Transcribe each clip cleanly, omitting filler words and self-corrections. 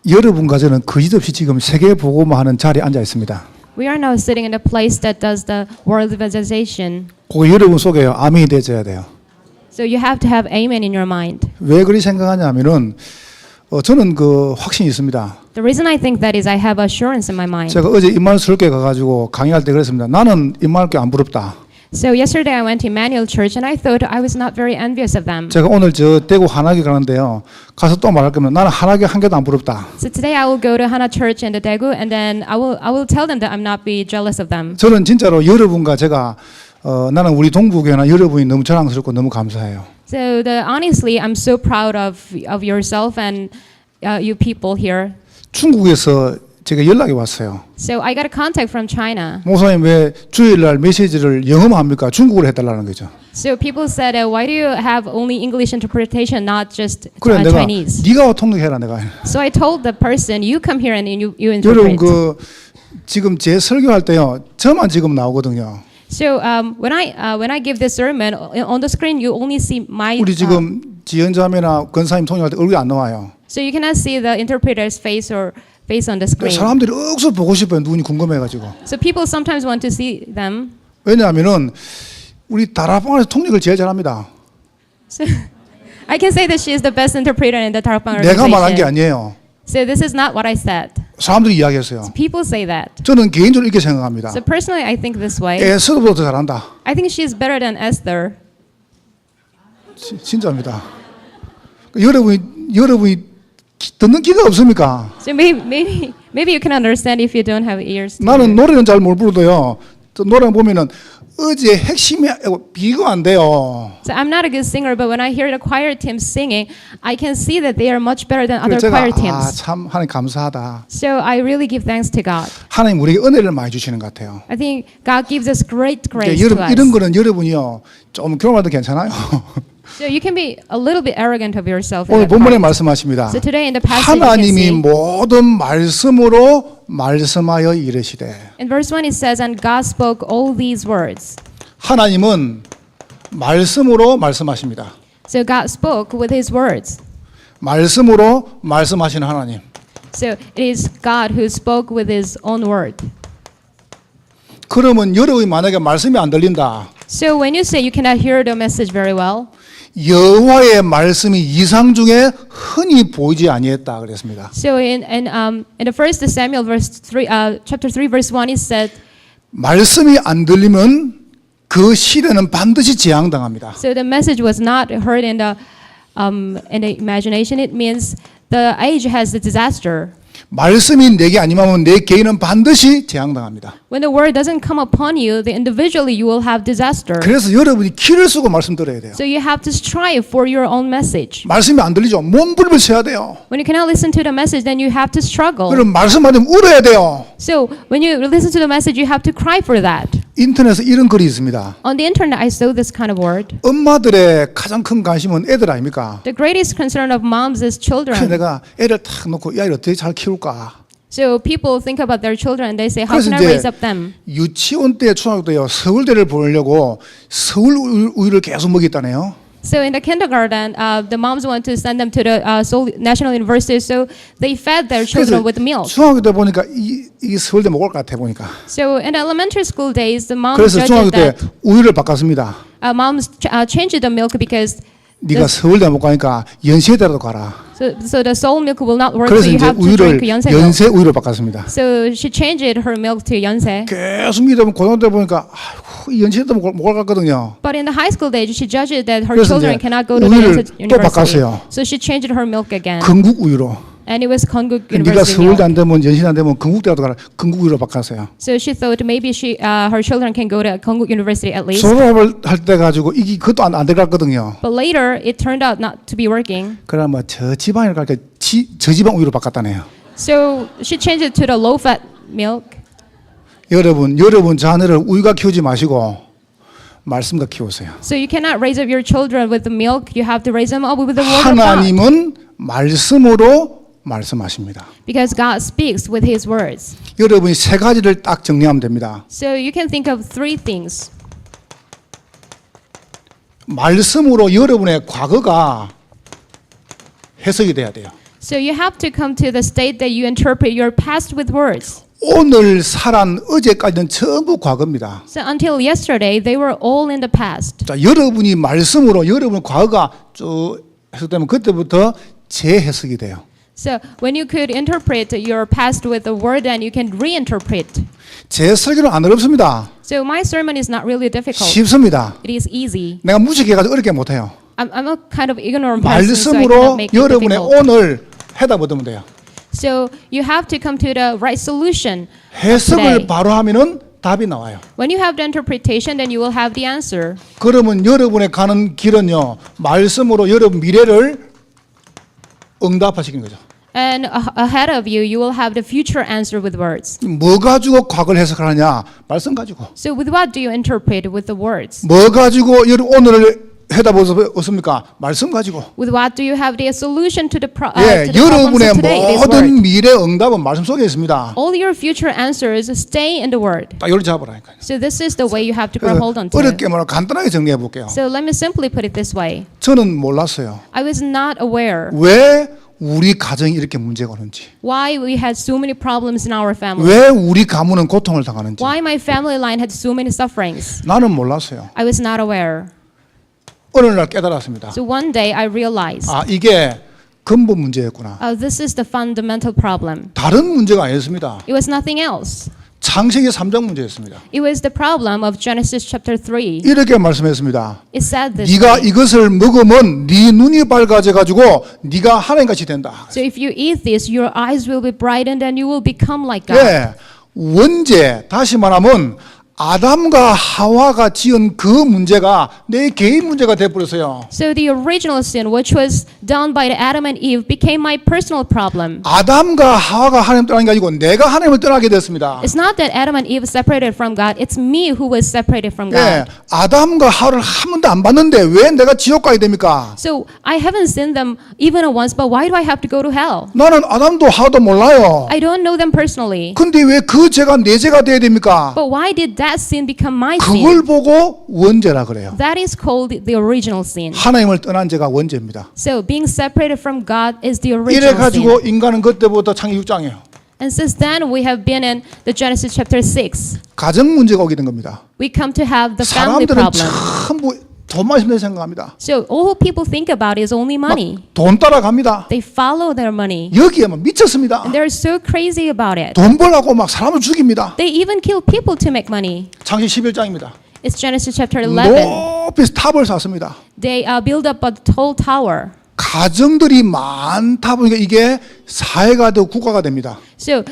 여러분과 저는 거짓없이 지금 세계 복음화하는 자리에 앉아 있습니다. We are now sitting in a place that does the world evangelization. 그 여러분 속에 아멘이 되어야 돼요. So you have to have amen in your mind. 왜 그리 생각하냐면은 저는 그 확신이 있습니다. The reason I think that is I have assurance in my mind. 제가 어제 임마누엘교회 가가지고 강의할 때 그랬습니다. 나는 임마누엘교회 안 부럽다. So yesterday I went to Emmanuel Church and I thought I was not very envious of them. 제가 오늘 저 대구 하나교 가는데요. 가서 또 말할 거면 나는 하나교 한 개도 안 부럽다. So today I will go to Hana Church in the Daegu and then I will tell them that I'm not be jealous of them. 저는 진짜로 여러분과 제가 나는 우리 동부교회나 여러분이 너무 자랑스럽고 너무 감사해요. So honestly, I'm so proud of yourself and you people here. 중국에서 제가 연락이 왔어요. So I got a contact from China. 목사님 왜 주일날 메시지를 영어만 합니까? 중국어로 해달라는 거죠. So people said, why do you have only English interpretation, not just 그래 내가 Chinese? 네가 통역해라 내가. So I told the person, you come here and you 여러분 interpret. 그 지금 제 설교할 때요 저만 지금 나오거든요. So when I give this sermon on the screen, you only see my. 우리 지금 지연자매나 권사님 통역할 때 얼굴이 안 나와요. So you cannot see the interpreter's face or face on the screen. 사람들이 억수로 보고 싶어요. 누군지 궁금해가지고. So people sometimes want to see them. 왜냐하면은 우리 다락방에서 통역을 제일 잘합니다. So I can say that she is the best interpreter in the Tarapang 내가 말한 게 organization. 아니에요. So this is not what I said. 사람들이 이야기했어요. People say that. 저는 개인적으로 이렇게 생각합니다. So personally, I think this way. 에스더보다 더 잘한다. I think she is better than Esther. 진짜입니다. 여러분이 듣는 귀가 없습니까? So maybe you can understand if you don't have ears. to 나는 hear. 노래는 잘 못 부르도요. 또 노래 보면은 어제 핵심이 비교가 안 돼요. So I'm not a good singer, but when I hear the choir team singing, I can see that they are much better than other 그래서 choir 제가 teams. 참 하나님 감사하다. So I really give thanks to God. 하나님 우리에게 은혜를 많이 주시는 것 같아요. I think God gives us great grace to 여러분 이런 us. 거는 여러분이요 좀 교만해도 괜찮아요. So you can be a little bit arrogant of yourself. 오늘 in that 본문에 part. 말씀하십니다. So today in the passage you can 하나님이 see, 모든 말씀으로 말씀하여 이르시되. in verse 1 it says, and God spoke all these words. 하나님은 말씀으로 말씀하십니다. So God spoke with His words. 말씀으로 말씀하시는 하나님. So it is God who spoke with His own word. 그러면 여러분이 만약에 말씀이 안 들린다. So when you say you cannot hear the message very well, 여호와의 말씀이 이상 중에 흔히 보이지 아니했다 그랬습니다. so in the first Samuel chapter 3 verse 1 it said, 말씀이 안 들리면 그 시대는 반드시 재앙당합니다. so the message was not heard in the imagination. It means the age has a disaster. 말씀이 내게 아니면 내 개인은 반드시 재앙당합니다. When the word doesn't come upon you, individually you will have disaster. 그래서 여러분이 귀를 쓰고 말씀 들어야 돼요. So you have to strive for your own message. 말씀이 안 들리죠? 몸부림을 쳐야 돼요. When you cannot listen to the message, then you have to struggle. 그럼 말씀 안 되면 울어야 돼요. So when you listen to the message, you have to cry for that. 인터넷에 이런 글이 있습니다. On the internet, I saw this kind of word. 엄마들의 가장 큰 관심은 애들 아닙니까? The greatest concern of moms is 그래서 children. 내가 애를 탁 놓고 야 이를 어떻게 잘 키울까? So people think about their children and they say, how 그래서 can I 이제 raise up them? 유치원 때 초등학교 때요 서울대를 보내려고 서울 우유를 계속 먹였다네요. So in the kindergarten, the moms want to send them to the Seoul National University, so they fed their children with milk. 중학교 때 보니까 이 서울대 먹을 것 같아 보니까. So in the elementary school days, the moms 그래서 중학교 judged 때 that 우유를 바꿨습니다. moms changed the milk because 네가 서울대 못 가니까 연세대라도 가라. so the Seoul milk will not work, 그래서 so you 이제 have to 우유를 drink Yonsei milk. 연세 우유로 바꿨습니다. So she changed her milk to Yonsei. 계속 믿으면 고등학교 때 보니까 아이고 연세대 못 갈 거거든요. But in the high school days, she judged that her 그래서 children 이제 cannot go to the 우유를 Yonsei 또 University. 바꿨어요. So she changed her milk again, 건국 우유로. and it was Konkuk 네가 University 서울대 milk. 안 되면 연세대 안 되면 건국대라도 가라. 건국 우유로 바꿨어요. So she thought maybe her children can go to Konkuk University at least. 졸업을 할 때 가지고 이게 그것도 안 들어갔거든요. But later, it turned out not to be working. 그러면 저 지방에 갈때 저 지방 우유로 바꿨다네요. So she changed it to the low-fat milk. 여러분 자녀를 우유가 키우지 마시고 말씀과 키우세요. So you cannot raise up your children with the milk. You have to raise them up with the word of God. 하나님은 말씀으로 말씀하십니다. Because God speaks with His words. 여러분이 세 가지를 딱 정리하면 됩니다. So you can think of three things. 말씀으로 여러분의 과거가 해석이 돼야 돼요. So you have to come to the state that you interpret your past with words. 오늘 살한 어제까지는 전부 과거입니다. So until yesterday, they were all in the past. 자, 여러분이 말씀으로 여러분 과거가 쭉 해석되면 그때부터 재해석이 돼요. So when you could interpret your past with a word, then you can reinterpret. 제 설교는 안 어렵습니다. So my sermon is not really difficult. 쉽습니다. It is easy. 내가 무식해가지고 어렵게 못해요. I'm a kind of ignorant person, so I cannot 말씀으로 make it 여러분의 difficult. 오늘 해답 얻으면 돼요. So you have to come to the right solution. 해석을 today. 바로 하면은 답이 나와요. When you have the interpretation, then you will have the answer. 그러면 여러분의 가는 길은요, 말씀으로 여러분 미래를 응답하시는 거죠. And ahead of you, you will have the future answer with words. 뭐 가지고 과거를 해석하느냐? 말씀 가지고. So with what do you interpret? With the words. 뭐 가지고 여러분 오늘을 해답 얻습니까? 말씀 가지고. With what do you have the solution to the, 예, to the problems 여러분의 of today? It is 모든 word. 미래 응답은 말씀 속에 있습니다. All your future answers stay in the word. 딱 이걸 잡으라니까요. So this is the way you have to grab hold on to. 어렵게 말하면 간단하게 정리해 볼게요. So let me simply put it this way. 저는 몰랐어요. I was not aware 왜 우리 가정이 이렇게 문제가 오는지, why we had so many problems in our family. 왜 우리 가문은 고통을 당하는지. Why my family line had so many sufferings. 나는 몰랐어요. I was not aware. 어느 날 깨달았습니다. So one day I realized, 아, 이게 근본 문제였구나. this is the fundamental problem. 다른 문제가 아니었습니다. It was nothing else. 창세기 3장 문제였습니다. It was the problem of Genesis chapter 3. 이렇게 말씀했습니다. It said this 네가 way. 이것을 먹으면 네 눈이 밝아져 가지고 네가 하나님같이 된다. So if you eat this, your eyes will be brightened and you will become like God. 예, 원죄, 다시 말하면 아담과 하와가 지은 그 문제가 내 개인 문제가 돼버렸어요. So the original sin, which was done by Adam and Eve, became my personal problem. 아담과 하와가 하나님 떠난 게 아니고 내가 하나님을 떠나게 됐습니다. It's not that Adam and Eve separated from God. It's me who was separated from 예, God. 아담과 하와를 한 번도 안 봤는데 왜 내가 지옥 가게 됩니까? So I haven't seen them even once, but why do I have to go to hell? 나는 아담도 하와도 몰라요. I don't know them personally. 근데 왜 그 죄가 내 죄가 돼야 됩니까? But why did that sin become my sin? 그걸 보고 원죄라 그래요. That is called the original sin. 하나님을 떠난 죄가 원죄입니다. So being separated from God is the 이래 original 가지고 sin. 인간은 그때부터 창세기 6장이에요. And since then, we have been in the Genesis chapter 6. 가정 문제가 오게 된 겁니다. We come to have the family 사람들은 problem. 전부 돈만 있으면 생각합니다. So all people think about is only money. 돈 따라갑니다. They follow their money. 여기에 막 미쳤습니다. And they're so crazy about it. 돈 벌라고 막 사람을 죽입니다. They even kill people to make money. 창세기 11장입니다. It's Genesis chapter 11. 높이 탑을 샀습니다. They build up a tall tower. 가정들이 많다 보니까 이게 사회가 되고 국가가 됩니다. So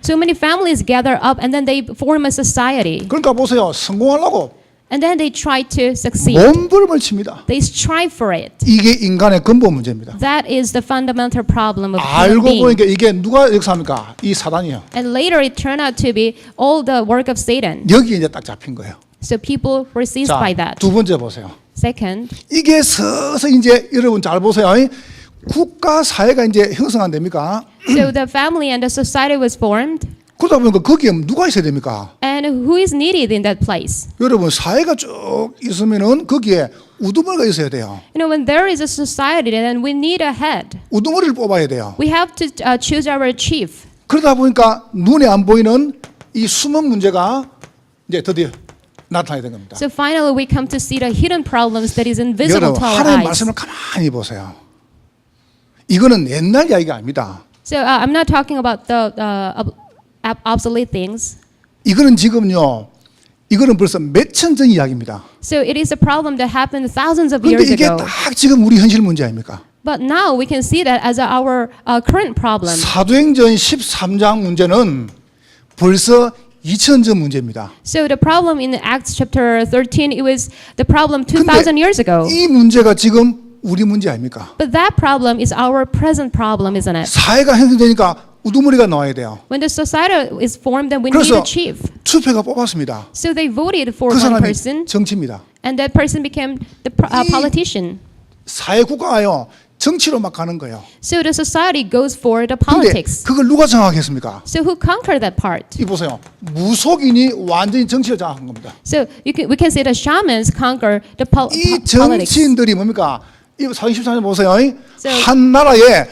so many families gather up and then they form a society. 그러니까 보세요. 성공하려고 And then they try to succeed. 몸부림을 칩니다. They strive for it. 이게 인간의 근본 문제입니다. That is the fundamental problem of human 알고 being. 보니까 이게 누가 역사합니까? 이 사단이요. And later it turned out to be all the work of Satan. 여기 이제 딱 잡힌 거예요. So people were seized 자, by that. 두 번째 보세요. Second, 이게 서서히 이제 여러분 잘 보세요. 국가 사회가 이제 형성안 됩니까? so the family and the society was formed. 그러다 보니까 거기에 누가 있어야 됩니까? And who is needed in that place? 여러분 사회가 쭉 있으면은 거기에 우두머리가 있어야 돼요. You know, when there is a society, then we need a head. 우두머리를 뽑아야 돼요. We have to choose our chief. 그러다 보니까 눈에 안 보이는 이 숨은 문제가 이제 드디어 나타나야 된 겁니다. So finally, we come to see the hidden problems that is invisible 여러분 to our 하나님 eyes. 말씀을 가만히 보세요. 이거는 옛날 이야기가 아닙니다. So I'm not talking about the obsolete things. 이거는 지금요. 이거는 벌써 몇천 전 이야기입니다. So it is a problem that happened thousands of 그런데 years 이게 ago. 딱 지금 우리 현실 문제 아닙니까? But now we can see that as our current problem. 사도행전 13장 문제는 벌써 2000전 문제입니다. So the problem in Acts chapter 13, it was the problem 2,000 years ago. 이 문제가 지금 우리 문제 아닙니까? But that problem is our present problem, isn't it? 사회가 형성되니까 우두머리가 나와야 돼요. When the society is formed, then we need 그래서 a chief. 투표가 뽑았습니다. So they voted for 그 one 사람이 person, 정치입니다. and that person became the politician. 사회 국가가요. 정치로 막 가는 거예요. So the society goes for the 근데 politics. 그걸 누가 장악했습니까? So who conquered that part? 이 보세요. 무속인이 완전히 정치를 장악한 겁니다. So we can say the shamans conquer the 이 politics. 정치인들이 뭡니까? 이 44년 보세요. So- 한 나라에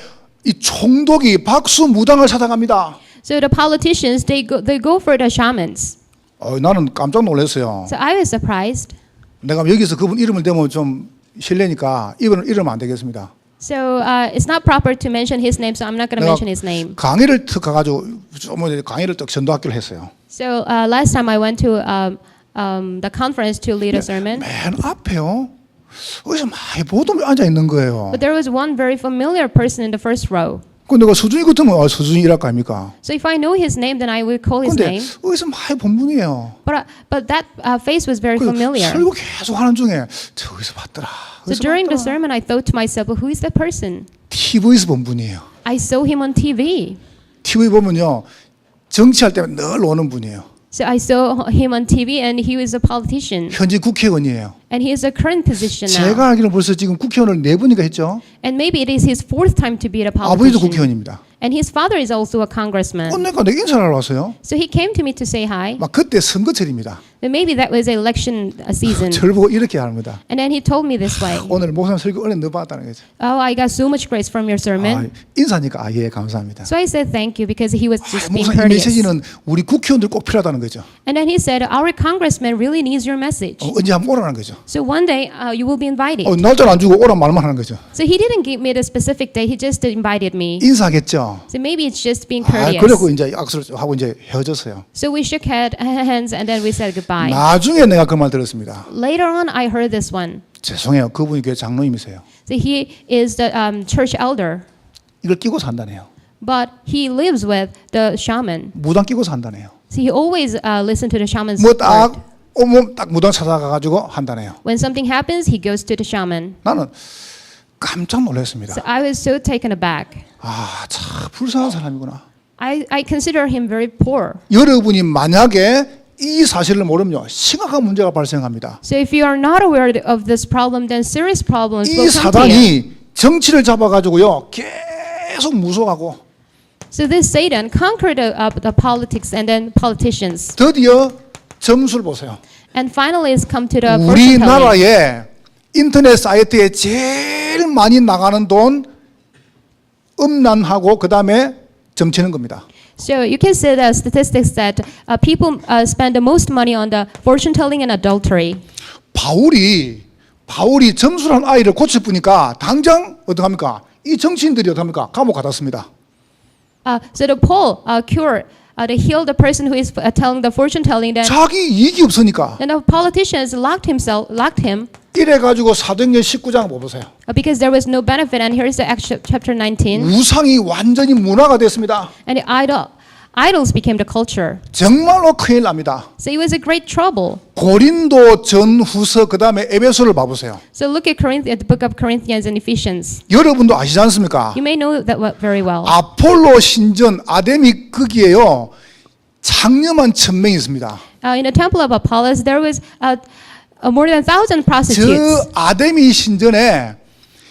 이 총독이 박수무당을 찾아갑니다. So the politicians, they go for the shamans. 나는 깜짝 놀랐어요. So I was surprised. 내가 여기서 그분 이름을 대면 좀 실례니까 이름은 안 되겠습니다. So it's not proper to mention his name, so I'm not going to 내가 mention his name. 강의를 탁 가가지고 강의를 딱 전도학교를 했어요. So last time I went to the conference to lead a sermon, 맨 앞에요. 어디서 많이 보도 앉아 있는 거예요. but there was one very familiar person in the first row. 그 내가 수준이 같으면 수준이 일할까 아닙니까? So if I know his name, then I will call his 근데 name. 어디서 많이 본 분이에요. But that face was very familiar. 설교 계속 하는 중에 저기서 봤더라. So during the sermon, I thought to myself, well, who is that person? TV에서 본 분이에요. I saw him on TV. TV 보면요 정치할 때면 늘 오는 분이에요. So I saw him on TV, and he was a politician, 현재 국회의원이에요. and he is a current position now. 제가 알기로는 벌써 지금 국회의원을 4번인가 했죠. And maybe it is his fourth time to be a 아버지도 politician. 국회의원입니다. And his father is also a congressman. 그러니까 내가 인사를 하러 왔어요. So he came to me to say hi. 막 그때 선거철입니다. But maybe that was election season. 저를 보고 이렇게 합니다. And then he told me this way. 오늘 목사님 설교 은혜 너무 받았다는 거죠. Oh, I got so much grace from your sermon. 인사니까 예 감사합니다. So I said thank you because he was just being 목사님 이 courteous. 메시지는 우리 국회의원들 꼭 필요하다는 거죠. And then he said, our congressman really needs your message. 언제 한번 오라는 거죠. So one day you will be invited. 날짜를 안 주고 오란 말만 하는 거죠. So he didn't give me the specific date. He just invited me. 인사하겠죠. So maybe it's just being 그래고 courteous. 이제 악수를 하고 이제 헤어졌어요. So we shook hands and then we said goodbye. 나중에 내가 그 말 들었습니다. Later on, I heard this one. 죄송해요. 그분이 교회 장로님이세요. So he is the church elder, 이걸 끼고 산다네요. but he lives with the shaman. 무당 끼고 산다네요. So he always listened to the shaman's 뭐 word. 딱 오면 딱 무당 찾아가가지고 한다네요. When something happens, he goes to the shaman. 나는 깜짝 놀랐습니다. So I was so taken aback. 참 불쌍한 사람이구나. I consider him very poor. 여러분이 만약에 이 사실을 모르면 심각한 문제가 발생합니다. So if you are not aware of this problem, then serious problems 이 will come to you. 사단이 정치를 잡아가지고요 계속 무서워하고 So this Satan conquered the politics and then politicians. 드디어 점수를 보세요. And finally it's come to the fortune telling. 우리나라에 인터넷 사이트에 제일 많이 나가는 돈 음란하고 그 다음에 점치는 겁니다. So you can see the statistics that people spend the most money on the fortune telling and adultery. 바울이 점수란 아이를 고쳐보니까 당장 어떡합니까? 이 정치인들이 어떡합니까? 감옥 가뒀습니다. So the Paul they healed the person who is telling the fortune telling. Then 자기 이익이 없으니까 the politicians locked him 이래가지고 사도행전 19장 보세요. because there was no benefit. And here's the Acts chapter 19. 우상이 완전히 문화가 됐습니다. And the idols became the culture. 정말로 큰일 납니다. So it was a great trouble. 고린도 전후서 그 다음에 에베소를 봐보세요. So look at the book of Corinthians and Ephesians. 여러분도 a시지 않습니까? You may know that very well. 아폴로 신전 아데미 거기에요 장녀만 1000명이 있습니다. In the temple of Apollos, there was more than 1,000 prostitutes. 저 아데미 신전에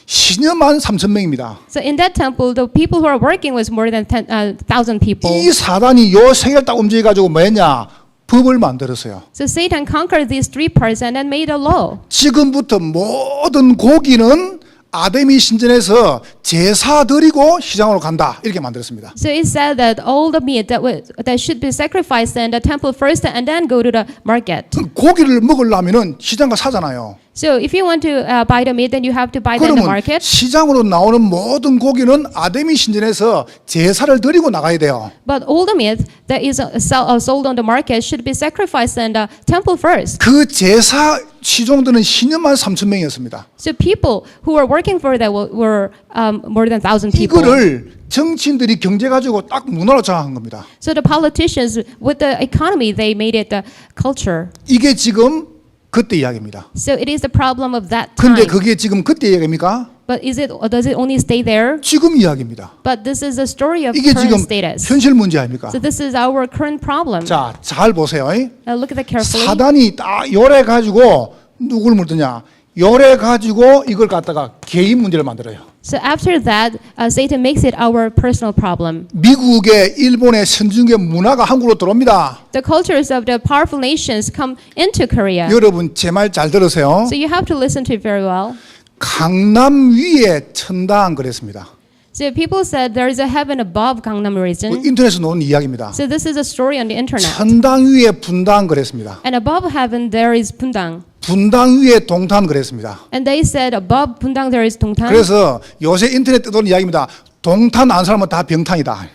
신녀만 3000명입니다. So in that temple, the people who are working was more than 1,000 people. 이 사단이 요 세 개를 딱 움직여가지고 뭐했냐? 법을 만들었어요. So Satan conquered these three parts and then made a law. 지금부터 모든 고기는 아데미 신전에서 제사 드리고 시장으로 간다 이렇게 만들었습니다. So it said that all the meat that should be sacrificed in the temple first and then go to the market. 고기를 먹으려면은 시장가 사잖아요. So if you want to buy the meat, then you have to buy them in the 그러면 market. 시장으로 나오는 모든 고기는 아데미 신전에서 제사를 드리고 나가야 돼요. But all the meat that is sold on the market should be sacrificed in the temple first. 그 제사 시종들은 신녀만 3000명이었습니다. So people who were working for that were more than 1,000 people. 이거를 정치인들이 경제 가지고 딱 문화로 장악한 겁니다. So the politicians, with the economy, they made it the culture. 이게 지금 그때 이야기입니다. So it is the problem of that time. 근데 그게 지금 그때 이야기입니까? But does it only stay there? 지금 이야기입니다. But this is the story of 이게 current 지금 status. 현실 문제 아닙니까? So this is our current problem. 자, 잘 보세요. Now look at that carefully. 사단이 딱 요래 가지고 누굴 물드냐? 요래 가지고 이걸 갖다가 개인 문제를 만들어요. So after that, Satan makes it our personal problem. 미국의, 일본의, 선진국의 문화가 한국으로 들어옵니다. The cultures of the powerful nations come into Korea. 여러분 제 말 잘 들으세요. So you have to listen to it very well. 강남 위에 천당 그랬습니다. So people said there is a heaven above Gangnam region. 인터넷에서 나온 이야기입니다. So this is a story on the internet. 천당 위에 분당 그랬습니다. And above heaven there is Pundang. 분당 위에 동탄 그랬습니다. And they said above Pundang there is Dongtan. 그래서 요새 인터넷 뜨던 이야기입니다. 동탄 안 사람은 다 병탄이다.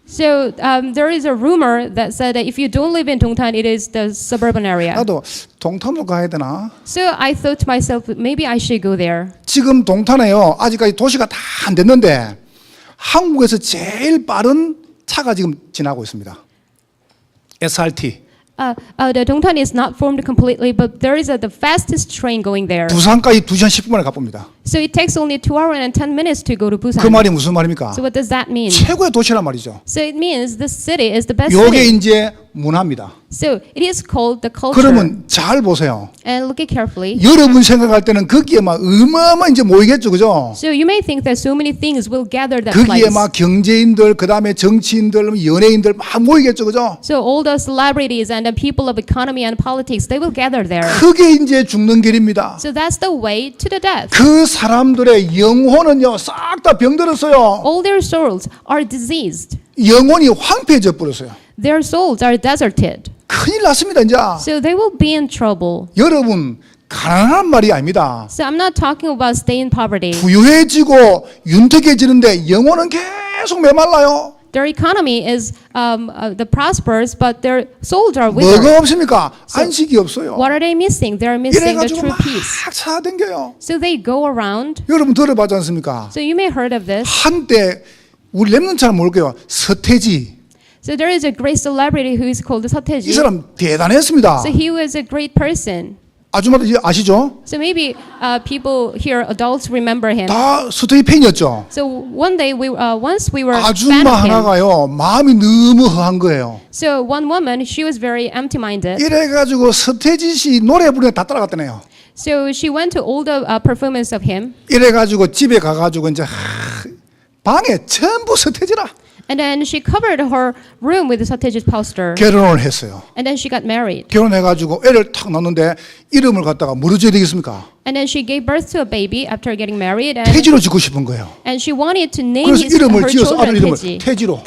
So there is a rumor that said that if you don't live in Dongtan, it is the suburban area. 나도 동탄으로 가야 되나? So I thought to myself, maybe I should go there. 지금 동탄에요. 아직까지 도시가 다 안 됐는데 한국에서 제일 빠른 차가 지금 지나고 있습니다. SRT. The Dongtan is not formed completely, but there is the fastest train going there. 부산까지 2시간 10분 만에 가봅니다. So it takes only 2 hours and 10 minutes to go to Busan. 그 말이 무슨 말입니까? So what does that mean? 최고의 도시란 말이죠. So it means the city is the best 요게 city. 이제 문화입니다. So it is called the culture. 그러면 잘 보세요. And look at carefully. 여러분 생각할 때는 거기에 막 어마어마한 이제 모이겠죠, 그죠? So you may think that so many things will gather that 거기에 place. 막 경제인들, 그 다음에 정치인들, 연예인들 막 모이겠죠, 그죠? So all the celebrities and the people of economy and politics, they will gather there. 그게 이제 죽는 길입니다. So that's the way to the death. 그 사람들의 영혼은요, 싹 다 병들었어요. All their souls are diseased. 영혼이 황폐해져 버렸어요. Their souls are deserted. 큰일 났습니다, 이제. So they will be in trouble. 여러분, 가난한 말이 아닙니다. So I'm not talking about staying in poverty. 부유해지고 윤택해지는데 영혼은 계속 메말라요. Their economy is the prosperous, but their souls are withered. 뭐가 없습니까? 안식이 없어요. What are they missing? They're missing the 이래가지고 true 막 peace. 찾아댕겨요. So they go around. 여러분 들어봤지 않습니까? So you may heard of this. 한때 우리 랩는 잘 모를게요. 서태지. So there is a great celebrity who is called 이 Sateji. 사람 대단했습니다. So he was a great person. 아줌마들 이제 아시죠? So maybe people here, adults, remember him. 다 서태지 팬이었죠. So one day, once we were a fan 아줌마 of him. 하나가요. 마음이 너무 허한 거예요. So one woman, she was very empty-minded. 이래가지고 서태지 씨 노래 부르는 다 따라갔다네요. So she went to all the performance of him. 이래가지고 집에 가가지고 이제 방에 전부 서태지라 And then she covered her room with Sateji's poster. 결혼을 했어요. And then she got married. 결혼해가지고 애를 탁 낳는데 이름을 갖다가 뭐로 지어야 되겠습니까? And then she gave birth to a baby after getting married. And, 태지로 짓고 싶은 거예요. and she wanted to name 그래서 이름을 her 지어서 아들 children 이름을 Teji. 태지로.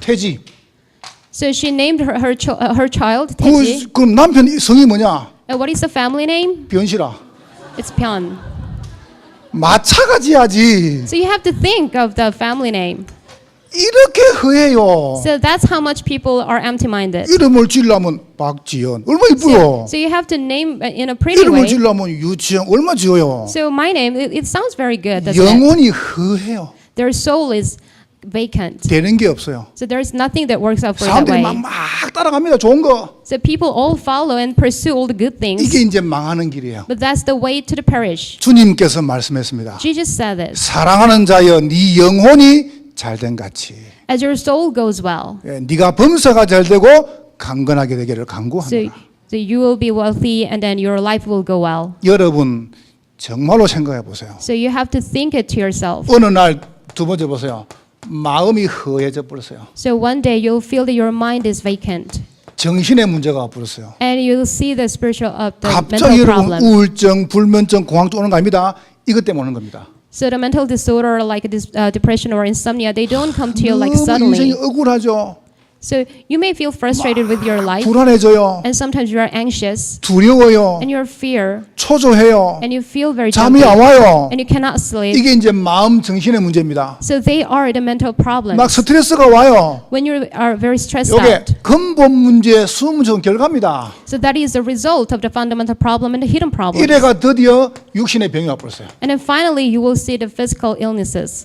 태지. So she named her child Teji. 그 남편 성이 뭐냐? And what is the family name? 변시라. It's Pyeon. 마차가 지야지. So you have to think of the family name. 이렇게 허해요. So that's how much people are empty-minded. 이름을 지으려면 박지연. 얼마 이쁘요. So you have to name in a pretty 이름을 way. 지으려면 유치영. 얼마 지어요. So my name, it sounds very good, doesn't it? 영혼이 허해요. Their soul is vacant. 되는 게 없어요. So there's nothing that works out for that 사람들이 way. 막 따라갑니다. 좋은 거. So people all follow and pursue all the good things. 이게 이제 망하는 길이에요. But that's the way to the perish. 주님께서 말씀했습니다. Jesus said this. 사랑하는 자여 네 영혼이 잘된 같이 As your soul goes well, 네가 범사가 잘되고 강건하게 되기를 so 간구합니다. you will be wealthy and then your life will go well. 여러분 정말로 생각해 보세요. So you have to think it to yourself. 어느 날 두 번째 보세요. 마음이 허해져 버렸어요. So one day you'll feel that your mind is vacant. 정신의 문제가 와버렸어요. And you'll see the spiritual, the 갑자기 mental 여러분 problem. 우울증, 불면증, 공황증 오는 거 아닙니다. 이것 때문에 오는 겁니다. So the mental disorder like depression or insomnia, they don't come to you like 너무 인생이 suddenly. 억울하죠. So you may feel frustrated with your life, 불안해져요. and sometimes you are anxious, 두려워요. and you're fear, 초조해요. and you feel very 잠이 jumpy, 안 와요. and you cannot sleep. 이게 이제 마음 정신의 문제입니다. So they are the mental problems. 막 스트레스가 와요. When you are very stressed 이게 out. 근본 문제 수문적 결과입니다. So that is the result of the fundamental problem and the hidden problems. 이래가 드디어 육신의 병이 와버렸어요. And then finally, you will see the physical illnesses.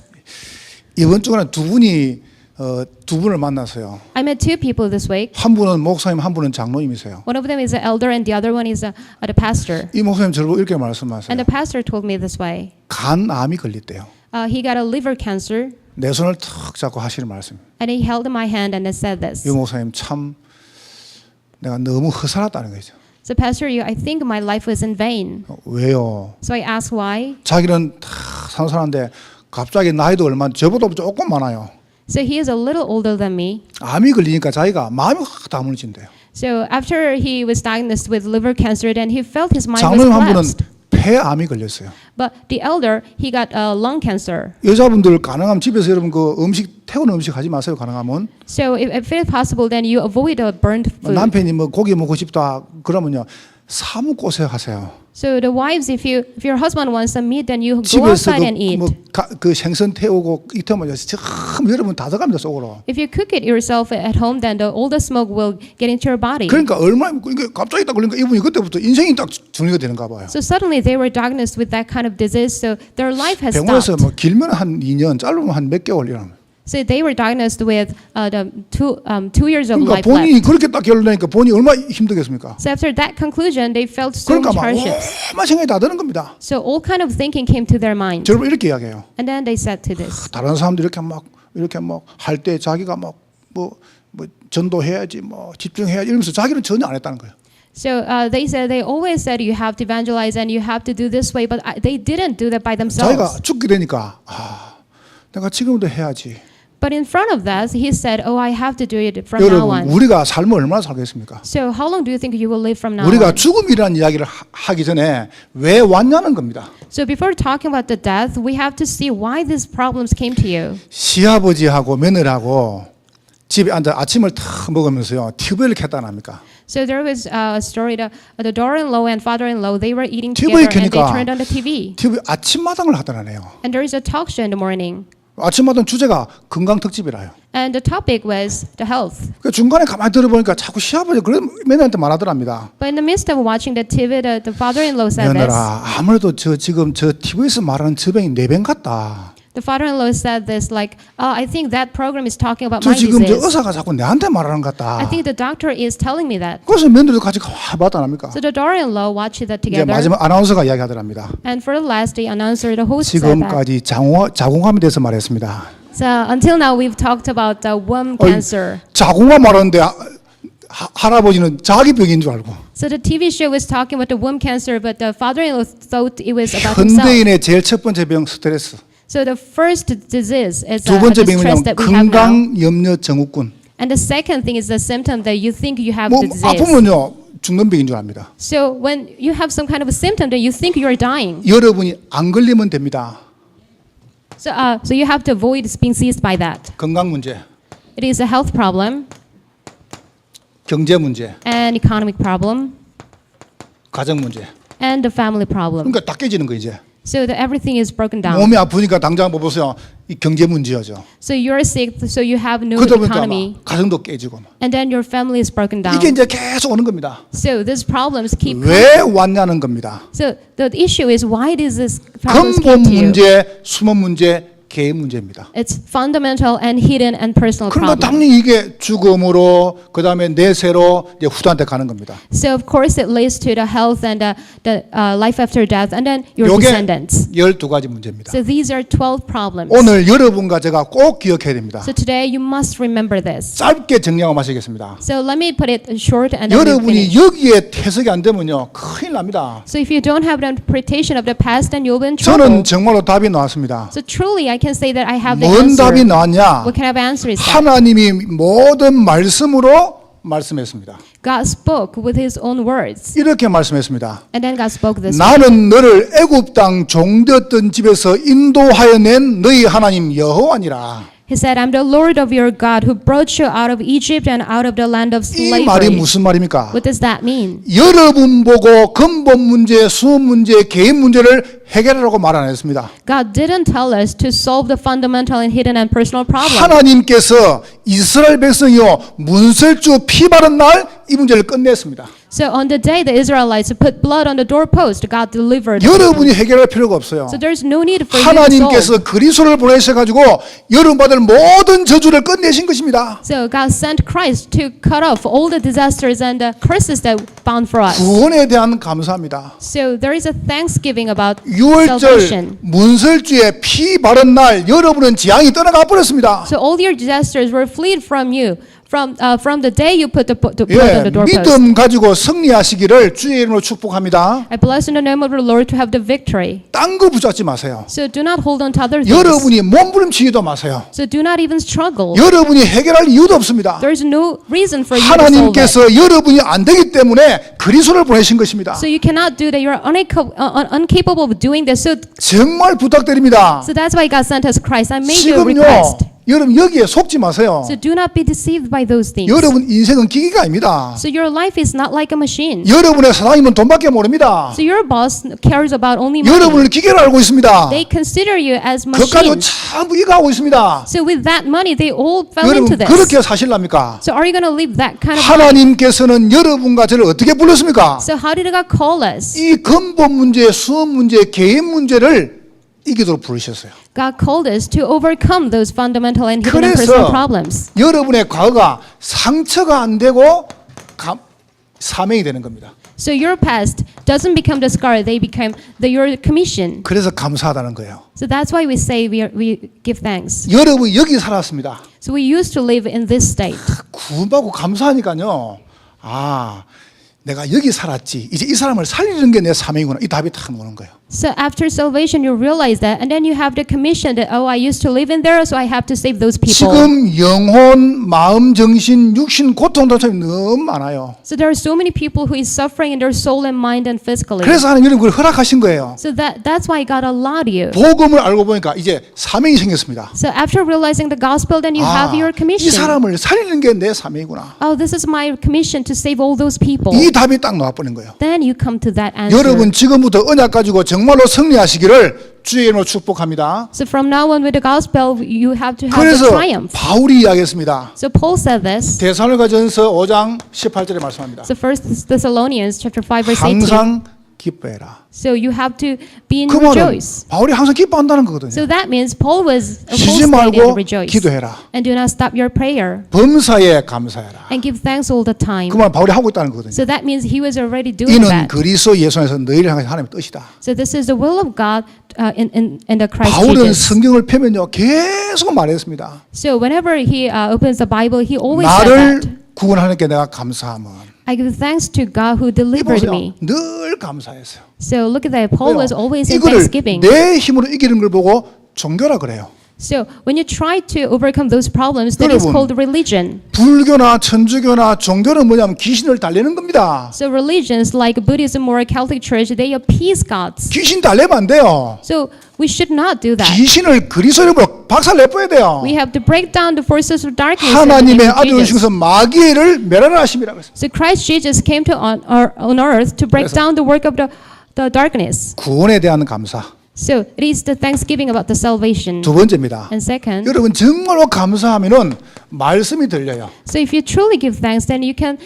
이번 주간에 두 분을 만났어요. I met two people this week. 한 분은 목사님, 한 분은 장로님이세요. One of them is an elder, and the other one is the pastor. 이 목사님 저를 이렇게 말씀하세요. And the pastor told me this way. 간암이 걸렸대요. He got a liver cancer, 내 손을 탁 잡고 하시는 말씀. and he held my hand and he said this. 이 목사님 참 내가 너무 허살았다는 거죠. So, Pastor, I think my life was in vain. 왜요? So I asked why. 자기는 다 사는 사람인데 갑자기 나이도 얼마 저보다 조금 많아요. So he is a little older than me. 암이 걸리니까 자기가 마음이 확 다물어진대요. So after he was diagnosed with liver cancer, then he felt his mind was 장로님 한 분은 collapsed. 폐암이 걸렸어요. But the elder, he got lung cancer. 여자분들 가능하면 집에서 여러분 그 음식 태우는 음식 하지 마세요. 가능하면 So if it's possible, then you avoid the burnt food. 남편이 뭐 고기 먹고 싶다 그러면요 사무 고생하세요. So the wives, if your husband wants some meat, then you go 집에서 outside and eat. 그 생선 태우고 이태우면 참 여러분 다 들어갑니다 속으로. If you cook it yourself at home, then all the smoke will get into your body. 그러니까 얼마나 이게 갑자기 딱 걸리니까 이분이 그때부터 인생이 딱 정리가 되는가 봐요. So suddenly they were diagnosed with that kind of disease. So their life has 병원에서 stopped. 뭐 길면 한 2년, 짧으면 한 몇 개월 이런. So they were diagnosed with the 2 years of 그러니까 life 본인이 left. 그렇게 딱 결론내니까 본인이 얼마나 힘들겠습니까? So after that conclusion, they felt so 그러니까 much 막 hardships. 얼마나 생각이 다 드는 겁니다. So all kind of thinking came to their mind. 여러분 이렇게 이야기해요. And then they said to this. 다른 사람들이 이렇게 막 할 때 자기가 막 뭐 전도해야지 뭐 집중해야지 이러면서 자기는 전혀 안 했다는 거예요. So they said they always said you have to evangelize and you have to do this way, but they didn't do that by themselves. 자기가 죽게 되니까 내가 지금부터 해야지. But in front of that, he said, "Oh, I have to do it from now 여러분 on." 우리가 삶을 얼마나 살겠습니까? So how long do you think you will live from now 우리가 on? 죽음이라는 이야기를 하기 전에 왜 왔냐는 겁니다. So before talking about the death, we have to see why these problems came to you. 시아버지하고 며느리하고 집에 앉아 아침을 탁 먹으면서요 TV를 켰다 납니까? So there was a story that the daughter-in-law and father-in-law, they were eating TV together and they 켜니까 turned on the TV. TV 아침마당을 하더라네요. And there is a talk show in the morning. 아침마당 주제가 건강 특집이라요. And the topic was the health. 그 중간에 가만히 들어보니까 자꾸 시아버지 그런 며느리한테 말하더랍니다. But in the midst of watching the TV, the father-in-law said this. 며느라 아무래도 지금 TV에서 말하는 저병이 내 병 같다. The father-in-law said this like, I think that program is talking about 저 my 지금 저 disease. 의사가 자꾸 내한테 말하는 것 I 같다. think the doctor is telling me that. 그래서 며느리도 같이 와봤다 납니까? So the daughter-in-law watched that 이제 together. 마지막 아나운서가 이야기하더랍니다. And for the last, the announcer, the host said that. 지금까지 자궁암에 대해서 말했습니다. So until now, we've talked about womb cancer. 자궁암 말하는데 할아버지는 자기 병인 줄 알고. So the TV show was talking about the womb cancer, but the father-in-law thought it was about himself. 현대인의 제일 첫 번째 병 스트레스. So the first disease is 두 the 번째 stress 병은 that we have now. 건강 염려 증후군. And the second thing is the symptom that you think you have 뭐 the disease. 아프면요 죽는 병인 줄 압니다. So when you have some kind of a symptom, then you think you're dying. 여러분이 안 걸리면 됩니다. So you have to avoid being seized by that. 건강 문제, It is a health problem, 경제 문제, an economic problem, 가정 문제. and the family problem. 그러니까 다 깨지는 거 이제. So that everything is broken down. 몸이 아프니까 당장 보세요. 이 경제 문제죠. So you're sick, so you have no 그러다 보니까 economy, 막 가정도 깨지고 막. and then your family is broken down. 이게 이제 계속 오는 겁니다. So these problems keep. 왜 왔냐는 겁니다. So the issue is why does this problems 근본 came to you? 문제, 숨은 문제, 개인 문제입니다. It's fundamental and hidden and personal 그러니까 problem. 당연히 이게 죽음으로 그다음에 내세로 이제 후대한테 가는 겁니다. So of course it leads to the health and the life after death, and then your 요게 descendants. 12가지 문제입니다. So these are 12 problems. 오늘 여러분과 제가 꼭 기억해야 됩니다. So today you must remember this. 짧게 정리하고 마시겠습니다. So let me put it short and then we 여러분이 finish. 여기에 퇴석이 안 되면요 큰일 납니다. So if you don't have an interpretation of the past, then you'll be in trouble. 저는 정말로 답이 나왔습니다. So truly I can say that I have the 뭔 답이 answer. 나왔냐? What kind of answer is that? 하나님이 모든 말씀으로 말씀했습니다. God spoke with His own words, 이렇게 말씀했습니다. and then God spoke this. 나는 너를 애굽 땅 종되었던 집에서 인도하여 낸 너희 하나님 여호와니라. He said, "I'm the Lord of your God who brought you out of Egypt and out of the land of 이 말이 slavery." 무슨 말입니까? What does that mean? 여러분 보고 근본 문제, 수업 문제, 개인 문제를 해결하라고 말 안 했습니다. God didn't tell us to solve the fundamental and hidden and personal problems. 하나님께서 이스라엘 백성이요 문설주 피 바른 날 이 문제를 끝냈습니다. So on the day the Israelites put blood on the doorpost, God delivered them. 여러분이 해결할 필요가 없어요. So there's no need for you to solve. 하나님께서 그리스도를 보내셔 가지고 여러분 받을 모든 저주를 끝내신 것입니다. So God sent Christ to cut off all the disasters and the curses that bound for us. 구원에 대한 감사합니다. So there is a thanksgiving about 6월절 salvation. 문설주에 피 바른 날 여러분은 재앙이 떠나가 버렸습니다. So all your disasters were fled from you from the day you put the blood 예, on the doorpost. 믿음 가지고 승리하시기를 주의 이름으로 축복합니다. I bless in the name of the Lord to have the victory. 딴 거 붙잡지 마세요. So do not hold on to other things. 여러분이 몸부림치기도 마세요. So do not even struggle. 여러분이 해결할 이유도 없습니다. There's no reason for you to solve it. 하나님께서 여러분이 안 되기 때문에 그리스도를 보내신 것입니다. So you cannot do that. You're incapable of doing this. 정말 부탁드립니다. So that's why God sent us Christ. I made you a 지금요, request. 여러분 여기에 속지 마세요. So do not be deceived by those things. 여러분 인생은 기계가 아닙니다. So your life is not like a machine. 여러분의 사장님은 돈밖에 모릅니다. So your boss cares about only money. 여러분을 기계로 알고 있습니다. They consider you as 그것 가지고 machines. 전부 이거하고 있습니다. So with that money, they all fell 여러분 into this. 그렇게 사실랍니까? So are you going to live that kind of life? 하나님께서는 여러분과 저를 어떻게 불렀습니까? So how did God call us? 이 근본 문제, 수업 문제, 개인 문제를 이기도록 부르셨어요. God called us to overcome those fundamental and hidden and 그래서 personal problems. 여러분의 과거가 상처가 안 되고 사명이 되는 겁니다. So your past doesn't become the scar; they become your commission. 그래서 감사하다는 거예요. So that's why we say we give thanks. 여러분이 여기 살았습니다. So we used to live in this state. 구원받고 감사하니까요. 아, 내가 여기 살았지. 이제 이 사람을 살리는 게 내 사명이구나. 이 답이 탁 오는 거예요. So after salvation, you realize that, and then you have the commission that, oh, I used to live in there, so I have to save those people. 지금 영혼, 마음, 정신, 육신 고통당점이 너무 많아요. So there are so many people who is suffering in their soul and mind and physically. 그래서 하나님 그걸 허락하신 거예요. So that's why God allowed you. 복음을 알고 보니까 이제 사명이 생겼습니다. So after realizing the gospel, then you have your 이 commission. 사람을 살리는 게 내 사명이구나. Oh, this is my commission to save all those people. 이 답이 딱 나와버린 거예요. Then you come to that answer. 여러분 지금부터 언약 가지고 정말로 승리하시기를 주의 이름으로 축복합니다. So from now on with the gospel, you have to have the 그래서 triumph. 바울이 이야기했습니다. So Paul said this. 데살로니가전서 5장 18절에 말씀합니다. So 1 Thessalonians chapter 5 verse 18. 항상 기뻐해라. So you have to be in 그 말은 rejoice. 바울이 항상 기뻐한다는 거거든요. So that means Paul was 쉬지 full state 말고 and rejoice. 기도해라. And do not stop your prayer. 범사에 감사해라. And give thanks all the time. 그 말 바울이 하고 있다는 거거든요. So that means he was already doing 이는 that. 그리스도 예수 안에서 너희를 향해 하나님의 뜻이다. So this is the will of God in the Christ 바울은 Jesus. 성경을 펴면요 계속 말했습니다. So whenever he opens the Bible, he always said that. 나를 구원하는 게 내가 감사함은 I give thanks to God who delivered me. 늘 감사했어요. So look at that. Paul was always in 이거를 thanksgiving. 내 힘으로 이기는 걸 보고 종교라 그래요. So when you try to overcome those problems, that is 여러분, called religion. 불교나 천주교나 종교는 뭐냐면 귀신을 달래는 겁니다. So religions like Buddhism or Catholic Church, they appease gods. 귀신 달래면 안 돼요. So we should not do that. 귀신을 그리스도 이름으로 박살내버려야 돼요. We have to break down the forces of darkness. in the 하나님의 name of 아들 Jesus. 오셔서 마귀를 멸하심이라 그랬어요. So Christ Jesus came to on earth to break 그래서- down the work of the darkness. 구원에 대한 감사. So it is the thanksgiving about the salvation. 두 번째입니다. And second, 여러분 정말로 감사하면은 말씀이 들려요. so if you truly give thanks, then you can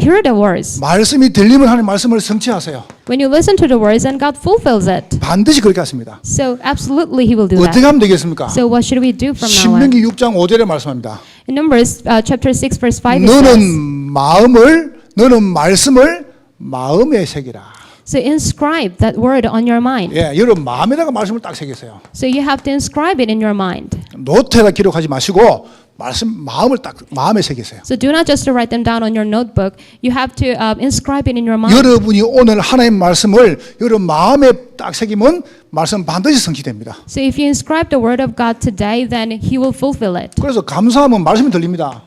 hear the words. 말씀이 들리면 하나님 말씀을 성취하세요. When you listen to the words, and God fulfills it. 반드시 그렇게 하십니다. So absolutely He will do 어떻게 that. 하면 되겠습니까? So what should we do from now on? 신명기 6장 5절에 말씀합니다. In Numbers chapter 6 verse 5 it 너는 says, 너는 말씀을 마음에 새기라. so inscribe that word on your mind. 예, 여러분 마음에다가 말씀을 딱 새기세요. So you have to inscribe it in your mind. 노트에다 기록하지 마시고 마음을 딱 마음에 새기세요. So do not just write them down on your notebook. You have to inscribe it in your mind. 여러분이 오늘 하나님 말씀을 여러분 마음에 딱 새기면 말씀 반드시 성취됩니다. So if you inscribe the word of God today, then He will fulfill it. 그래서 감사하면 말씀이 들립니다.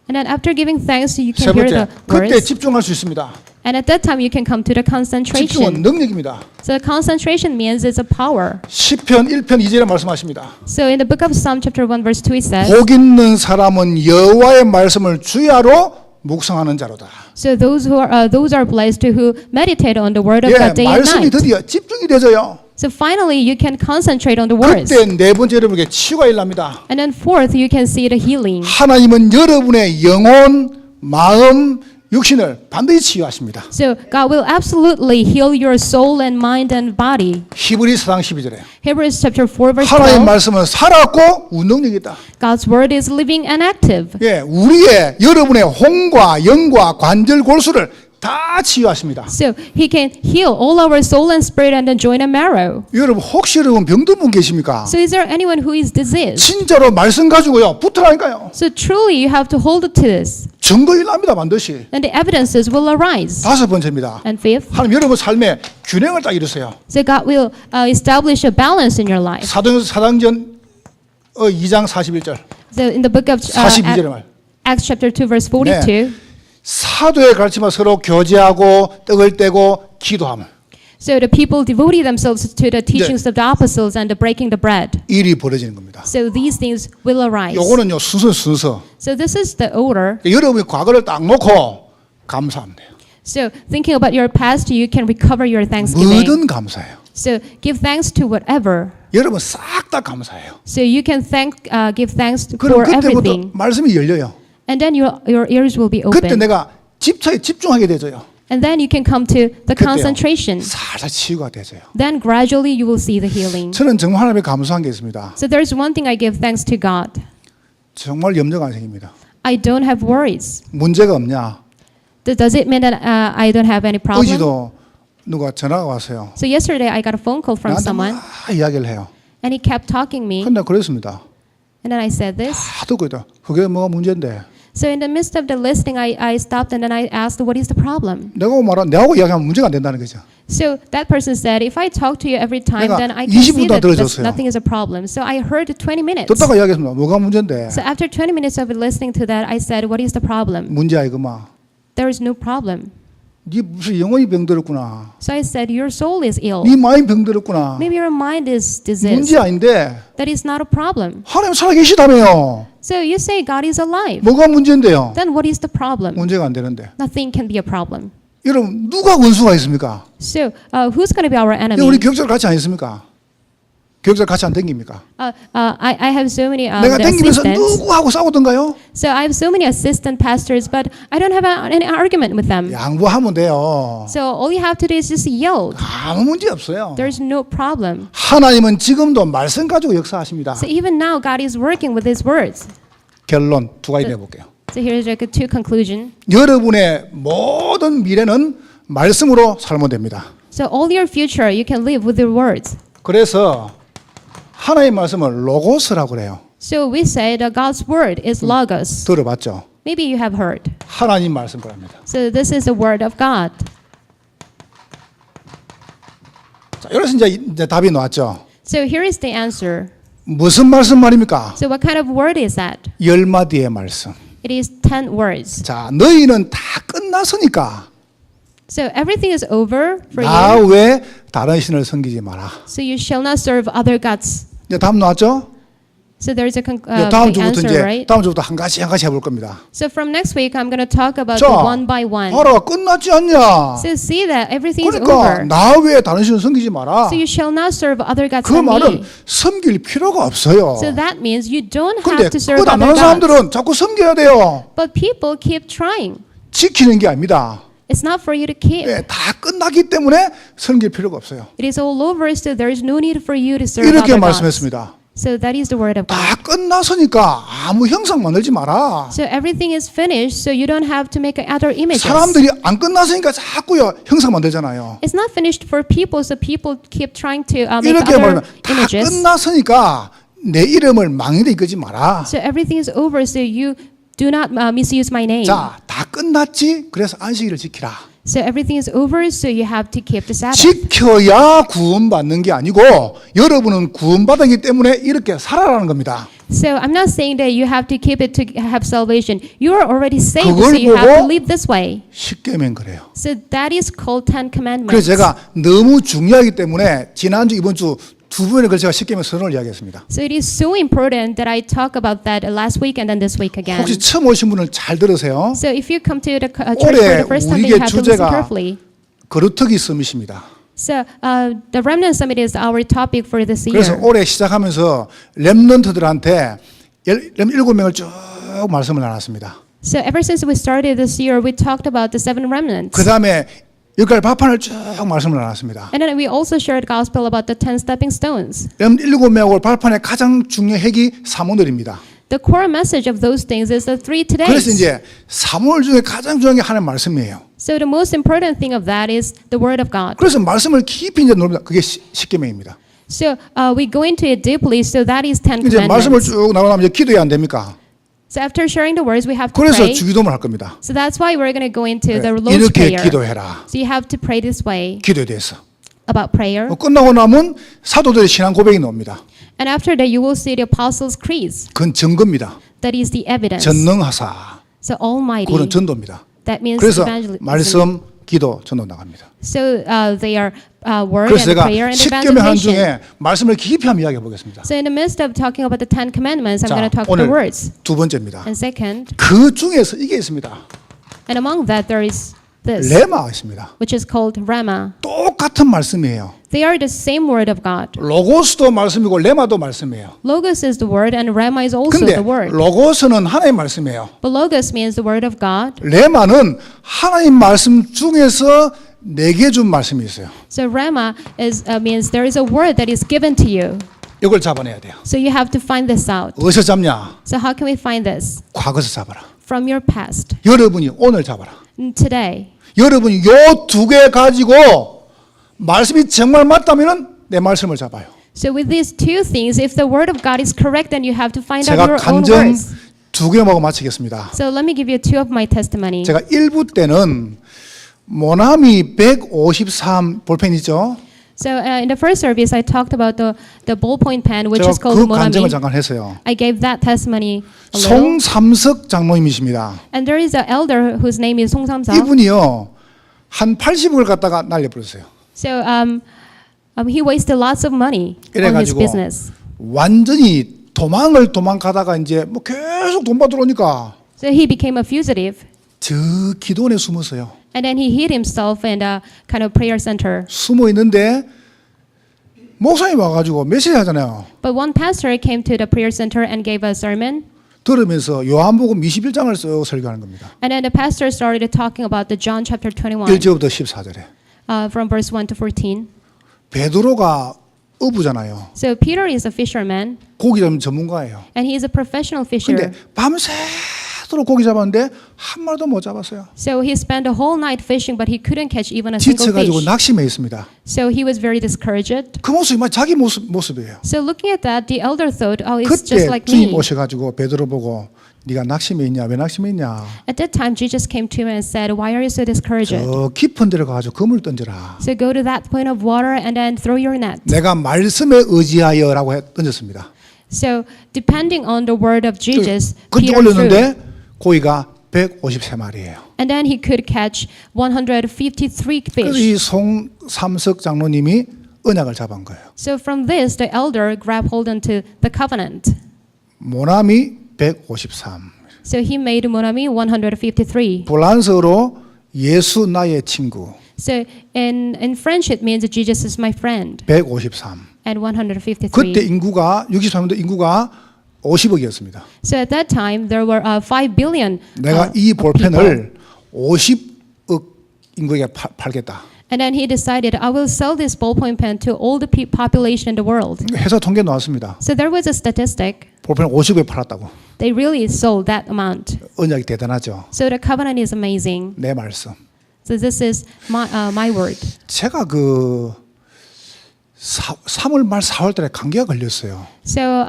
And then after giving thanks, you 세 can hear 번째, the 그때 words. 집중할 수 있습니다. And at that time, you can come to the 집중은 concentration. 능력입니다. So concentration means it's a power. 시편 1편 2절에 말씀하십니다. So in the book of Psalm chapter 1 verse 2 it says, 복 있는 사람은 여호와의 말씀을 주야로 묵상하는 자로다. so those are blessed who meditate on the word of 예, God day and 말씀이 night. 드디어 집중이 되져요. So finally, you can concentrate on the words. 그때 네 번째 여러분에게 치유가 일납니다. And then fourth, you can see the healing. 하나님은 여러분의 영혼, 마음, 육신을 반드시 치유하십니다. So God will absolutely heal your soul and mind and body. 히브리서 4장 12절에 Hebrews chapter 4 verse 하나님 12. 말씀은 살았고 운동력이 있다. God's word is living and active. 예, 우리의 여러분의 혼과 영과 관절 골수를 다 치유하십니다. So he can heal all our soul and spirit and the joint and marrow. 여러분 혹시 여러분 병든 분 계십니까? So is there anyone who is diseased? 진짜로 말씀 가지고요 붙으라니까요. So truly you have to hold to this. 증거 일납니다 반드시. And the evidences will arise. 다섯 번째입니다. And fifth, 하나님 여러분 삶에 균형을 딱 이루세요. so God will establish a balance in your life. 사도행전 2장 41절. So in the book of 42절의 말. Acts chapter 2 verse 42. 사도의 가르침을 서로 교제하고 떡을 떼고 기도함을. So the people devoted themselves to the teachings of the apostles and the breaking the bread. 일이 벌어지는 겁니다. So these things will arise. 요거는요 순서. So this is the order. 여러분이 과거를 딱 놓고 감사하면 돼요. So thinking about your past, you can recover your thanksgiving. 뭐든 감사해요. So give thanks to whatever. 여러분 싹 다 감사해요. So you can give thanks 그럼 for 그때부터 everything. 말씀이 열려요. And then your ears will be 그때 open. 내가 집차에 집중하게 되져요. And then you can come to the 그때요. concentration. 살살 치유가 되져요. Then gradually you will see the healing. 저는 정말 하나님께 감사한 게 있습니다. So there's one thing I give thanks to God. 정말 염려가 안 생깁니다. I don't have worries. 문제가 없냐? Does it mean that I don't have any problem? 어제도 누가 전화가 왔어요. So yesterday I got a phone call from 나한테 someone 막 이야기를 해요. and he kept talking me. 근데 그랬습니다. And then I said this. 다 듣고 있다. 그게 뭐가 문제인데? So in the midst of the listening, I stopped and then I asked, what is the problem? 내하고 이야기하면 문제가 안 된다는 거죠. So that person said, if I talk to you every time, 내가 then I can 20분 see 동안 that 들어줬어요. nothing is a problem. So I heard 20 minutes. 듣다가 이야기했습니다. 뭐가 문제인데? So after 20 minutes of listening to that, I said, what is the problem? 문제야 이거마. There is no problem. 네 무슨 영혼이 병들었구나. So I said, your soul is ill. 네 마음이 병들었구나. Maybe your mind is diseased. 문제 아닌데 That is not a problem. 하나님 살아계시다며요. So you say God is alive. 뭐가 문제인데요? Then what is the problem? 문제가 안 되는데. Nothing can be a problem. 여러분 누가 원수가 있습니까? So who's going to be our enemy? 우리 교육자를 같이 안 있습니까? 교육자를 같이 안 댕깁니까? I have so many 내가 the 댕기면서 assistants. 누구하고 싸우던가요? So I have so many assistant pastors, but I don't have any argument with them. 양보하면 돼요. So all you have to do is just yield. 아무 문제 없어요. There's no problem. 하나님은 지금도 말씀 가지고 역사하십니다. So even now, God is working with His words. 결론 두 가지 내볼게요. So here's like a two conclusion. 여러분의 모든 미래는 말씀으로 살면 됩니다. So all your future, you can live with your words. 그래서 하나님의 말씀을 로고스라고 그래요. So we say that God's word is logos. 들어봤죠? Maybe you have heard. 하나님 말씀 그럽니다. So this is the word of God. 자, 이래서 이제 답이 나왔죠. So here is the answer. 무슨 말씀 말입니까? So what kind of word is that? 10마디의 말씀. It is 10 words. 자, 너희는 다 끝났으니까 So everything is over for 나 you. 외 다른 신을 섬기지 마라. So you shall not serve other gods. 이제 답 나왔죠? So there's a 이제 다음 the 주부터 answer, 이제 right? 다음 주부터 한 가지 해볼 겁니다. So from next week, I'm going to talk about 자, the one by one. 봐라 끝났지 않냐? So see that everything is 그러니까 over. 나 외에 다른 신을 섬기지 마라. So you shall not serve other gods 그 than 말은 me. 섬길 필요가 없어요. So that means you don't 근데 have to serve 끝 안 other 하는 gods. 사람들은 자꾸 섬겨야 돼요. But people keep trying. 지키는 게 아닙니다. It's not for you to keep. 네, 다 끝나기 때문에 섬길 필요가 없어요. It is all over, so there is no need for you to serve 이렇게 other gods. 말씀했습니다. So that is the word of God. 다 끝났으니까 아무 형상 만들지 마라. So everything is finished, so you don't have to make other images. 사람들이 안 끝났으니까 자꾸요 형상 만들잖아요. It's not finished for people, so people keep trying to make 이렇게 other 말하면 다 images. 끝났으니까 내 이름을 망인데 이끄지 마라. So everything is over, so you do not misuse my name. 자, 다 끝났지? 그래서 안식일을 지키라. So everything is over, so you have to keep the Sabbath. 지켜야 구원받는 게 아니고 여러분은 구원받았기 때문에 이렇게 살아라는 겁니다. So I'm not saying that you have to keep it to have salvation. You are already saved, 그걸 so you have to 보고 live this way. 십계명 그래요. So that is called Ten Commandments. 그래서 제가 너무 중요하기 때문에 지난주 이번 주 두 번에 걸쳐 십계명 선언을 이야기했습니다. So it is so important that I talk about that last week and then this week again. 혹시 처음 오신 분은 잘 들으세요. So if you come to the church for 올해 the first time, 우리의 then you have to listen 주제가 carefully. 거루터기 서밋입니다. So the Remnant Summit is our topic for this 그래서 year. 올해 시작하면서 렘넌트들한테 7명을 쭉 말씀을 나눴습니다. So ever since we started this year, we talked about the 7 remnants. 그 다음에 여기까지 밥판을 쭉 말씀을 나눴습니다. And then we also shared gospel about the 10 stepping stones. 7명하고 발판의 가장 중요한 핵이 사모들입니다. The core message of those things is the 3 그래서 todays. 이제 사모들 중에 가장 중요한 게 하나님 말씀이에요. So the most important thing of that is the word of God. 그래서 말씀을 깊이 이제 놓습니다. 그게 십계명입니다. So we go into it deeply. So that is 10 이제 말씀을 commandments. 쭉 나가면 이제 기도해야 안 됩니까? So after sharing the words, we have to 그래서 pray. 주기도문을 할 겁니다. So that's why we're going to go into the Lord's 이렇게 Prayer. 기도해라. So you have to pray this way 기도에 대해서. about prayer. 끝나고 나면 사도들의 신앙 고백이 나옵니다. And after that, you will see the Apostles' Creeds. 그건 증거입니다. That is the evidence. 전능하사. So Almighty. 그건 전도입니다. That means 그래서 evangelism. 말씀, 기도, 전도 나갑니다. So they are word 그래서 and 제가 prayer and 십계명 하는 evangelization. 중에 말씀을 깊이 한번 이야기해 보겠습니다. So in the midst of talking about the 10 commandments, I'm 자, going to talk 오늘 the words. 두 번째입니다. And second, 그 중에서 이게 있습니다. and among that there is this, 레마가 있습니다. which is called Rama. 똑같은 말씀이에요. They are the same word of God. 로고스도 말씀이고 레마도 말씀이에요. Logos is the word and Rama is also 근데 the word. 로고스는 하나님의 말씀이에요. But Logos means the word of God. 레마는 하나님 말씀 중에서 내게 준 말씀이 있어요. So Rama is means there is a word that is given to you. 이걸 잡아내야 돼요. So you have to find this out. 어디서 잡냐? So how can we find this? 과거에서 잡아라. From your past. 여러분이 오늘 잡아라. Today. 여러분이 요 두 개 가지고 말씀이 정말 맞다면은 내 말씀을 잡아요. So with these two things, if the word of God is correct, then you have to find out 제가 your own 간증 words. 두 개하고 마치겠습니다. So let me give you two of my testimony. 제가 1부 때는 모나미 153 볼펜이죠. So in the first service, I talked about the ballpoint pen, which 제가 is called 그 간증을 Monami. 잠깐 했어요. I gave that testimony a little. 송삼석 장로님이십니다. And there is an elder whose name is Song Samsa. 이분이요 한 80억을 갖다가 날려버렸어요. So he wasted lots of money on his 이래가지고 business. 완전히 도망가다가 이제 뭐 계속 돈 받으러 오니까 So he became a fugitive. 저 기도원에 숨었어요. And then he hid himself in a kind of prayer center. 숨어 있는데 목사님 와가지고 메시지 하잖아요. But one pastor came to the prayer center and gave a sermon. 들으면서 요한복음 21장을 써 설교하는 겁니다. And then the pastor started talking about the John chapter 21 1절부터 14절에. from verse 1 to 14. 베드로가 어부잖아요. So Peter is a fisherman 고기 잡는 전문가예요. and he is a professional fisher. 근데 밤새도록 고기 잡았는데 한 마리도 못 잡았어요. So he spent a whole night fishing, but he couldn't catch even a single 지쳐가지고 fish. 낙심해 있습니다. So he was very discouraged. 그 모습이 막 자기 모습이에요. So looking at that, the elder thought, oh, it's just 그때 like 주님 me. 오셔가지고 베드로 보고 네가 낙심해 있냐? 왜 낙심해 있냐? At that time, Jesus came to him and said, why are you so discouraged? 저 깊은 데로 가가지고 그물 던져라. So go to that point of water and then throw your net. 내가 말씀에 의지하여라고 던졌습니다. So depending on the word of Jesus, 그때 Peter threw. 올렸는데 고기가 153마리예요. And then he could catch 153 그래서 fish. 이 송삼석 장로님이 언약을 잡은 거예요. So from this, the elder grabbed hold onto the covenant. 모나미 153. So he made Monami 153. 불란서로 예수 나의 친구 So in French, it means Jesus is my friend. 153. And 153. 그때 인구가 63년도 인구가 50억이었습니다. So at that time, there were 5 billion 내가 이 people. 볼펜을 50억 인구에게 팔겠다. And then he decided, I will sell this ballpoint pen to all the population in the world. 회사 통계 나왔습니다. So there was a statistic. 볼펜을 50억에 팔았다고. They really sold that amount. 언약이 대단하죠. So the covenant is amazing. 내 말씀. So this is my word. 제가 그 3월 말 4월 달에 감기가 걸렸어요. So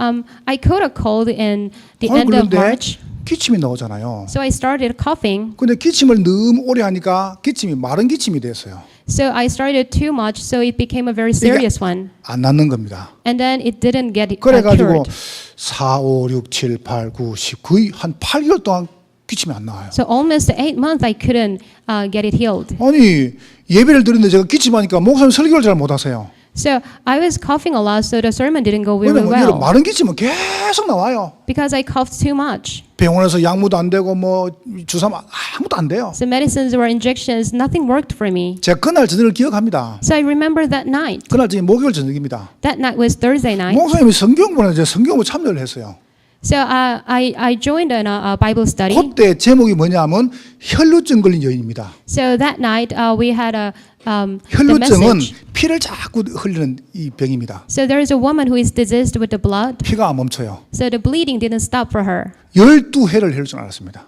I caught a cold in the end of March. 기침이 나오잖아요. So I started coughing. 근데 기침을 너무 오래 하니까 기침이 마른 기침이 됐어요. So I started too much, so it became a very serious one. 안 낫는 겁니다. And then it didn't get 그래가지고 cured. 4, 5, 6, 7, 8, 9, 10 거의 한 8개월 동안 기침이 안 나와요. So almost 8 months I couldn't get it healed. 아니 예배를 드리는데 제가 기침하니까 목사님 설교를 잘 못하세요. So I was coughing a lot, so the sermon didn't go very 왜냐면 well 마른 기침은 계속 나와요. because I coughed too much. 병원에서 약무도 안 되고 뭐 주사 아무도 안 돼요. So medicines or injections, nothing worked for me. 제가 그날 저녁을 기억합니다. So I remember that night. 그날 저녁 목요일 저녁입니다. That night was Thursday night. 목사님이 성경본에 제가 성경본 참여를 했어요. So I joined in a Bible study. 그때 제목이 뭐냐면 혈루증 걸린 여인입니다. So that night we had the 혈루증은 message. 피를 자꾸 흘리는 이 병입니다. So there is a woman who is diseased with the blood. 피가 안 멈춰요. So the bleeding didn't stop for her. 12회를 혈루증 앓았습니다.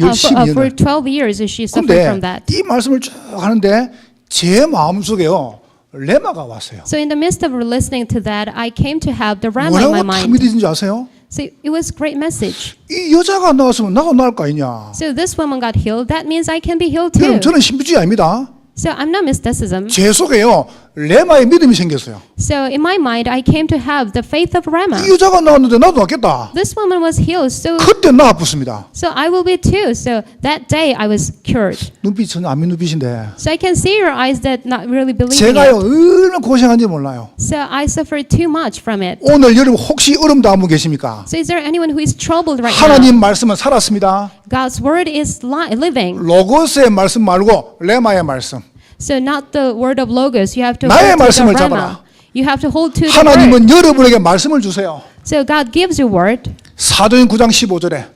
열심히 for 연을. 12 years she suffered 근데 from that. 이 말씀을 쭉 하는데 제 마음속에요 레마가 왔어요. So in the midst of listening to that, I came to have the Rama in my 뭐라고 mind. 타미되는지 아세요? So it was great message. 이 여자가 나왔으면 나가 나을 거 아니냐. So this woman got healed. That means I can be healed too. 여러분 저는 신비주의 아닙니다. So I'm not mysticism. 제 속에요 레마의 믿음이 생겼어요. So in my mind, I came to have the faith of Rama. 이 여자가 나왔는데 나도 낫겠다. This woman was healed. 그때 나 아팠습니다. So I will be too. So that day I was cured. 눈빛이 전혀 안 믿는 눈빛인데 So I can see your eyes that not really believing 제가요 it. 얼마나 고생한지 몰라요. So I suffered too much from it. 오늘 여러분 혹시 어려움 당한 분 계십니까? So is there anyone who is troubled right 하나님 now? 말씀은 살았습니다. God's word is living. 로고스의 말씀 말고 레마의 말씀. So not the word of logos. You have to 나의 hold to the 말씀을 Rama. 잡아라. You have to hold to the word. 하나님은 여러분에게 말씀을 주세요. So God gives you word. 사도행 9장 15절에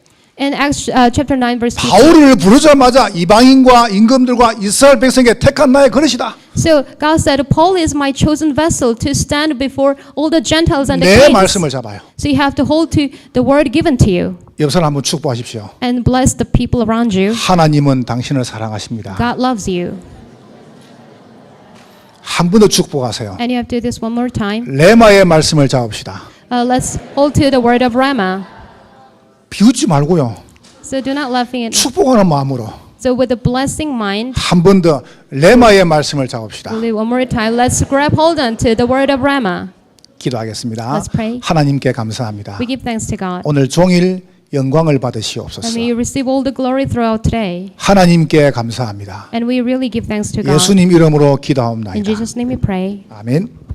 In Acts chapter 9 verse 2. 바울을 부르자마자 이방인과 임금들과 이스라엘 백성에게 택한 나의 그릇이다. So God said, Paul is my chosen vessel to stand before all the Gentiles and the 내 kings. 말씀을 잡아요. So you have to hold to the word given to you 옆 사람 한번 축복하십시오. and bless the people around you. 하나님은 당신을 사랑하십니다. God loves you. 한 번 더 축복하세요. And you have to do this one more time. 레마의 말씀을 잡읍시다. Let's hold to the word of Rama. 비웃지 말고요. So do not laughing at. 축복하는 마음으로 So with a blessing mind, 한 번 더 레마의 말씀을 잡읍시다. we'll do one more time. Let's grab hold on to the word of Rama. 기도하겠습니다. Let's pray. 하나님께 감사합니다. We give thanks to God. 오늘 종일 영광을 And 받으시옵소서. may you receive all the glory throughout today. 하나님께 감사합니다. And we really give thanks to God. 예수님 이름으로 In 기도하옵나이다. Jesus' name we pray. 아멘.